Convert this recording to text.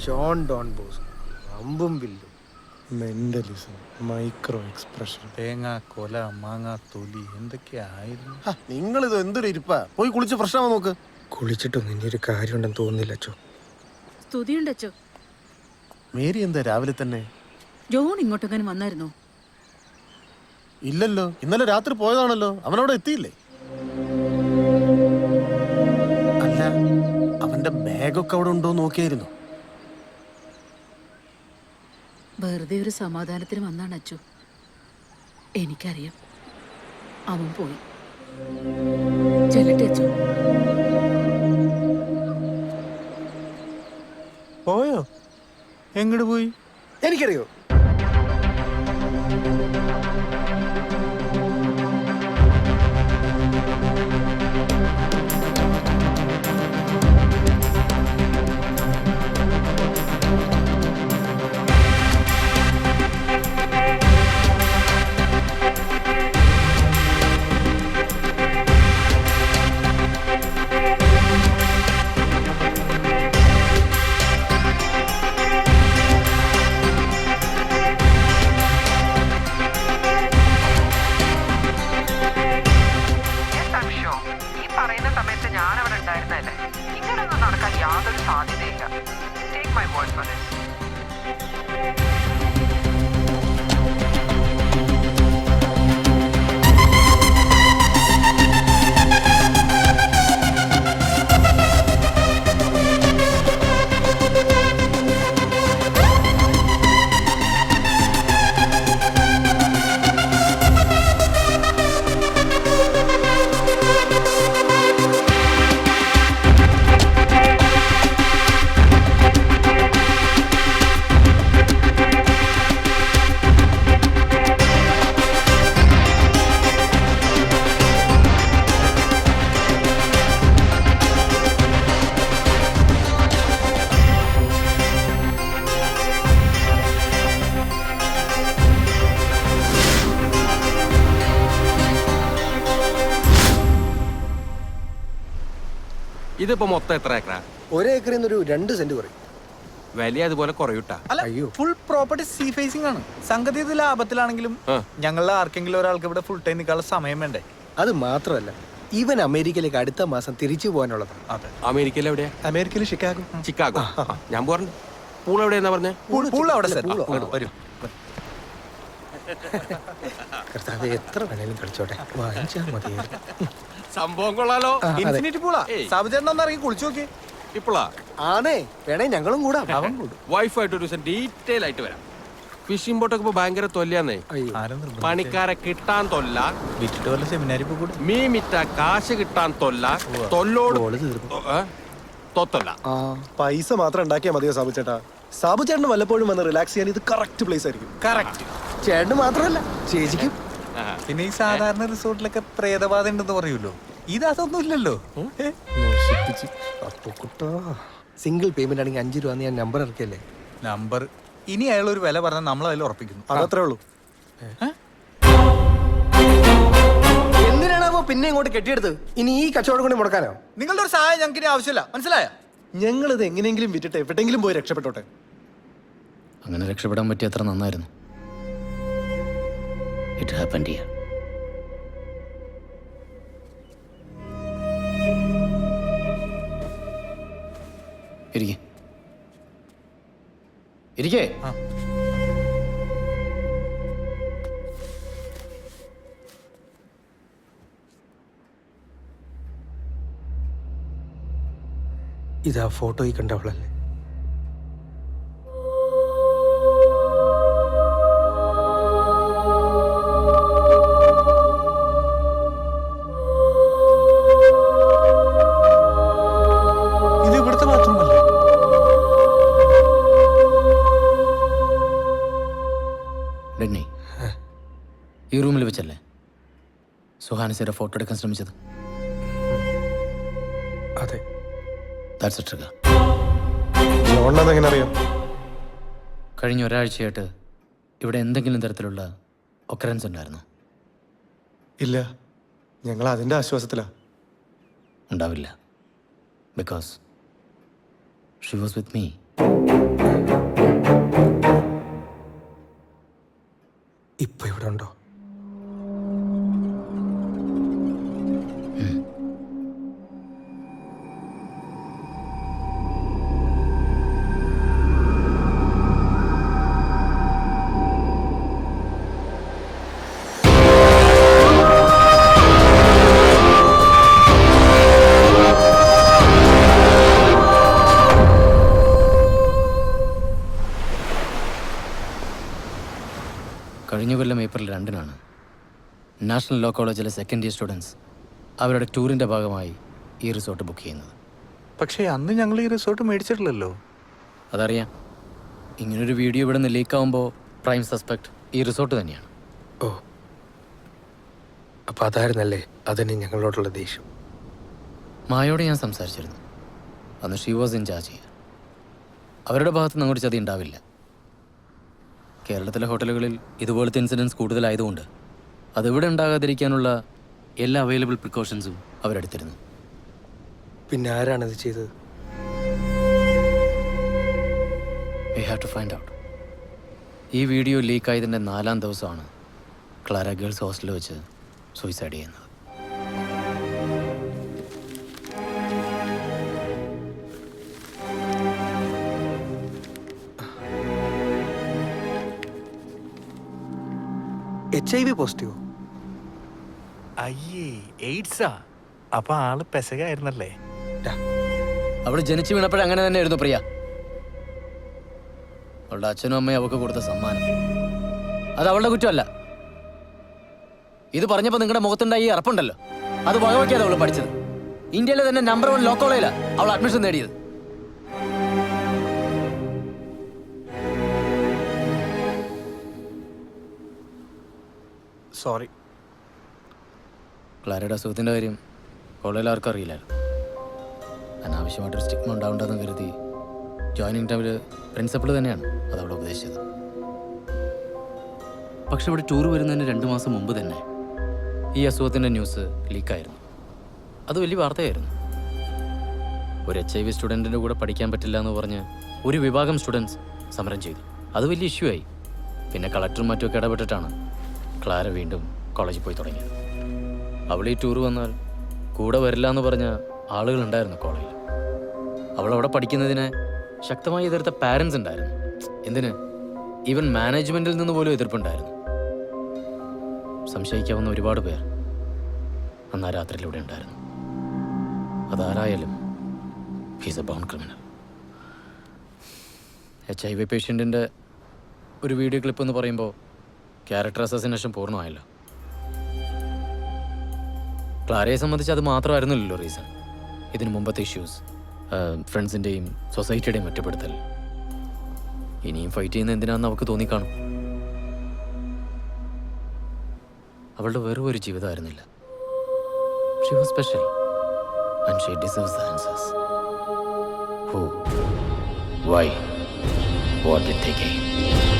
John Don boss, അമ്പും വില്ലും, mentalism, micro expression, തേങ്ങ കൊല മാങ്ങ തൊലി എന്തൊക്കെയായിരുന്നു. നിങ്ങളിത് എന്തൊരു ഇരിപ്പാ? പോയി കുളിച്ച് ഫ്രഷാവാൻ നോക്ക്. കുളിച്ചിട്ടൊന്നും ഇനി ഒരു കാര്യം ഉണ്ടെന്ന് തോന്നുന്നില്ല അച്ചോ. സ്തുതിയുണ്ട് അച്ചോ. മേരി എന്താ രാവിലെ തന്നെ? ജോൺ ഇങ്ങോട്ടെങ്ങനെ വന്നായിരുന്നോ? ഇല്ലല്ലോ, ഇന്നലെ രാത്രി പോയതാണല്ലോ. അവനവിടെ എത്തിയില്ലേ? അല്ല, അവന്റെ ബാഗൊക്കെ അവിടെ ഉണ്ടോ നോക്കിയായിരുന്നു? വെറുതെ ഒരു സമാധാനത്തിന് വന്നാണ് അച്ചു. എനിക്കറിയാം അവൻ പോയി. ചെല്ലട്ടെ അച്ചു. പോയോ? എങ്ങോട്ട് പോയി? എനിക്കറിയോ? ഇതിപ്പോ മൊത്തം എത്ര ഏക്കറാ? ഒരേക്കറിൽ നിന്നൊരു 2 സെന്റ് കുറയും. വലിയ അതുപോലെ കുറയൂട്ടാ. അല്ല, ഫുൾ പ്രോപ്പർട്ടി സീ ഫേസിംഗ് ആണ്. സംഗതി ഇത് ലാഭത്തിലാണെങ്കിലും ഞങ്ങളുടെ ആർക്കെങ്കിലും ഒരാൾക്ക് ഇവിടെ ഫുൾ ടൈം നിൽക്കാനുള്ള സമയം വേണ്ടേ? അത് മാത്രമല്ല, ഇവൻ അമേരിക്കയിലേക്ക് അടുത്ത മാസം തിരിച്ചു പോകാനുള്ളതാണ്. അതെ. അമേരിക്കയിൽ എവിടെയാ? അമേരിക്കയിൽ ഷിക്കാഗോ. ചിക്കാഗോ. ഞാൻ പോറണ്ട്. പൂൾ എവിടെയെന്നാ പറഞ്ഞേ? പൂൾ അവിടെ set. വരൂ. കർത്താവേ, എത്ര വേണേലും കളിച്ചോട്ടെ, വാങ്ങിച്ചാൽ മതി. സംഭവം കൊള്ളാലോ. ഇൻഫിനിറ്റി പൂളാ. സാബുചേട്ടൻ ഒന്ന് ഇറങ്ങി കുളിച്ചു നോക്കി. ഇപ്പോളാ ആണേ, വേണേ ഞങ്ങളും കൂടാ. അവൻ കൂടും. വൈഫായിട്ട് ഒരു ദിവസം ഡീറ്റെയിൽ ആയിട്ട് വരാം. ഫിഷിംഗ് ബോട്ടൊക്കെ ഇപ്പൊ ഭയങ്കര തൊല്ലാന്നേ. പണിക്കാരെ കിട്ടാൻ തൊല്ല, വിറ്റിട്ട് വല്ല സെമിനാരി പോകൂടെ. മീൻ മിറ്റ കാശ് കിട്ടാൻ തൊല്ല, തൊല്ലോട് തൊത്തല്ല. പൈസ മാത്രം ഉണ്ടാക്കിയാൽ മതിയോ സാബു ചേട്ടാ? സാബു ചേട്ടന് വല്ലപ്പോഴും വന്ന് റിലാക്സ് ചെയ്യാൻ ഇത് കറക്റ്റ് പ്ലേസ് ആയിരിക്കും. കറക്റ്റ്. ചേട്ടന് മാത്രമല്ല, ചേച്ചിക്കും. പിന്നെ ഈ സാധാരണ റിസോർട്ടിലൊക്കെ പ്രേതബാധ ഉണ്ടെന്ന് പറയൂല്ലോ, ഇത് അതൊന്നും ഇല്ലല്ലോ. സിംഗിൾ പേയ്മെന്റ് ആണെങ്കിൽ 5 രൂപ ഞാൻ നമ്പർ ഇറക്കിയല്ലേ. നമ്പർ ഇനി അയാൾ ഒരു വില പറഞ്ഞാൽ നമ്മൾ അതിൽ ഉറപ്പിക്കുന്നു. അതത്രേ ഉള്ളൂ. എന്തിനാണോ പിന്നെ ഇങ്ങോട്ട് കെട്ടിയെടുത്ത്? ഇനി ഈ കച്ചവടം കൊണ്ട് മുടക്കാനോ? നിങ്ങളുടെ ഒരു സഹായം ഞങ്ങൾക്ക് ഇനി ആവശ്യമില്ല, മനസ്സിലായ? ഞങ്ങൾ ഇത് എങ്ങനെയെങ്കിലും വിറ്റിട്ട് എവിടെയെങ്കിലും പോയി രക്ഷപ്പെട്ടോട്ടെ. അങ്ങനെ രക്ഷപ്പെടാൻ പറ്റിയ അത്ര നന്നായിരുന്നു. It happened here. ഇരിക്കേ. ഇതാ ഫോട്ടോയിൽ കണ്ടവളല്ലേ? ഇത് ഇവിടുത്തെ ബാത്റൂമല്ലേ? ഡെന്നി, ഈ റൂമിൽ വെച്ചല്ലേ സുഹാനസിയുടെ ഫോട്ടോ എടുക്കാൻ ശ്രമിച്ചത്? അതെ. That's A trigger. എങ്ങനെ അറിയാം? കഴിഞ്ഞ ഒരാഴ്ചയായിട്ട് ഇവിടെ എന്തെങ്കിലും തരത്തിലുള്ള ഒക്കറൻസ് ഉണ്ടായിരുന്നു? ഇല്ല, ഞങ്ങൾ അതിന്റെ ആശ്വാസത്തിലാ. ഉണ്ടാവില്ല, because she was with me. ഇപ്പൊ ഇവിടെ ഉണ്ടോ? കഴിഞ്ഞ കൊല്ലം ഏപ്രിൽ 2-നാണ് നാഷണൽ ലോ കോളേജിലെ സെക്കൻഡ് ഇയർ സ്റ്റുഡൻസ് അവരുടെ ടൂറിൻ്റെ ഭാഗമായി ഈ റിസോർട്ട് ബുക്ക് ചെയ്യുന്നത്. പക്ഷേ അന്ന് ഞങ്ങൾ ഈ റിസോർട്ട് മേടിച്ചിട്ടില്ലല്ലോ. അതറിയാം. ഇങ്ങനൊരു വീഡിയോ ഇവിടെ നിന്ന് ലീക്കാവുമ്പോൾ പ്രൈം സസ്പെക്ട് ഈ റിസോർട്ട് തന്നെയാണ്. ഓ, അപ്പൊ അതായിരുന്നല്ലേ അതിന് ഞങ്ങളോടുള്ള ദേഷ്യം. മായോട് ഞാൻ സംസാരിച്ചിരുന്നു. അന്ന് ഷീ വാസ് ഇൻ ചാർജ്. അവരുടെ ഭാഗത്ത് നിന്ന് അങ്ങോട്ട് ചതി ഉണ്ടാവില്ല. കേരളത്തിലെ ഹോട്ടലുകളിൽ ഇതുപോലത്തെ ഇൻസിഡൻസ് കൂടുതലായതുകൊണ്ട് അതിവിടെ ഉണ്ടാകാതിരിക്കാനുള്ള എല്ലാ അവൈലബിൾ പ്രിക്കോഷൻസും അവരെടുത്തിരുന്നു. പിന്നെ ആരാണിത് ചെയ്തത്? We have to find out. ഈ വീഡിയോ ലീക്കായതിൻ്റെ 4-ാം ദിവസമാണ് ക്ലാര ഗേൾസ് ഹോസ്റ്റലിൽ വെച്ച് സൂയിസൈഡ് ചെയ്യുന്നത്. HIV പോസിറ്റീവോ? അയ്യേ, എയ്ഡ്സാ? അപ്പൊ ആള് പെസകായിരുന്നല്ലേ? അവൾ ജനിച്ചു വീണപ്പോഴും അങ്ങനെ തന്നെയായിരുന്നു പ്രിയ. അവളുടെ അച്ഛനും അമ്മയും അവൾക്ക് കൊടുത്ത സമ്മാനം. അത് അവളുടെ കുറ്റമല്ല. ഇത് പറഞ്ഞപ്പോൾ നിങ്ങളുടെ മുഖത്തുണ്ടായി ഈ അറപ്പുണ്ടല്ലോ, അത് വകവയ്ക്കാതെ അവൾ പഠിച്ചത്. ഇന്ത്യയിലെ തന്നെ നമ്പർ 1 ലോ കോളേജിലാണ് അവൾ അഡ്മിഷൻ നേടിയത്. സോറി. ക്ലാരയുടെ അസുഖത്തിൻ്റെ കാര്യം കോളേജിൽ ആർക്കും അറിയില്ലായിരുന്നു. അനാവശ്യമായിട്ടൊരു സ്റ്റിഗ്മ ഉണ്ടാവേണ്ടെന്ന് കരുതി ജോയിനിങ് ടൈമിൽ പ്രിൻസിപ്പൾ തന്നെയാണ് അത് അവിടെ ഉപദേശിച്ചത്. പക്ഷെ ഇവിടെ ടൂർ വരുന്നതിന് 2 മാസം മുമ്പ് തന്നെ ഈ അസുഖത്തിൻ്റെ ന്യൂസ് ലീക്കായിരുന്നു. അത് വലിയ വാർത്തയായിരുന്നു. ഒരു HIV സ്റ്റുഡൻറ്റിൻ്റെ കൂടെ പഠിക്കാൻ പറ്റില്ല എന്ന് പറഞ്ഞ് ഒരു വിഭാഗം സ്റ്റുഡൻസ് സമരം ചെയ്തു. അത് വലിയ ഇഷ്യൂ ആയി. പിന്നെ കളക്ടറും മറ്റുമൊക്കെ ഇടപെട്ടിട്ടാണ് ക്ലാര വീണ്ടും കോളേജിൽ പോയി തുടങ്ങിയത്. അവൾ ഈ ടൂർ വന്നാൽ കൂടെ വരില്ല എന്ന് പറഞ്ഞ ആളുകളുണ്ടായിരുന്നു കോളേജിൽ. അവളവിടെ പഠിക്കുന്നതിനെ ശക്തമായി എതിർത്ത പാരൻസ് ഉണ്ടായിരുന്നു. എന്തിന്, ഈവൻ മാനേജ്മെൻറ്റിൽ നിന്ന് പോലും എതിർപ്പുണ്ടായിരുന്നു. സംശയിക്കാവുന്ന ഒരുപാട് പേർ അന്ന് ആ രാത്രിയിലൂടെ ഉണ്ടായിരുന്നു. അതാരായാലും he's a bound criminal. HIV പേഷ്യൻറ്റിൻ്റെ ഒരു വീഡിയോ ക്ലിപ്പ് എന്ന് പറയുമ്പോൾ ക്യാരക്ടർ അസസിനേഷൻ പൂർണ്ണമായല്ലോ. ക്ലാരയെ സംബന്ധിച്ച് അത് മാത്രമായിരുന്നില്ലല്ലോ റീസൺ. ഇതിനു മുമ്പത്തെ ഇഷ്യൂസ്, ഫ്രണ്ട്സിൻ്റെയും സൊസൈറ്റിയുടെയും ഒറ്റപ്പെടുത്തൽ. ഇനിയും ഫൈറ്റ് ചെയ്യുന്ന എന്തിനാണെന്ന് അവൾക്ക് തോന്നിക്കാണും. അവളുടെ വെറും ഒരു ജീവിതമായിരുന്നില്ല. She was special and she deserves the answers. Who? Why? What did they gain?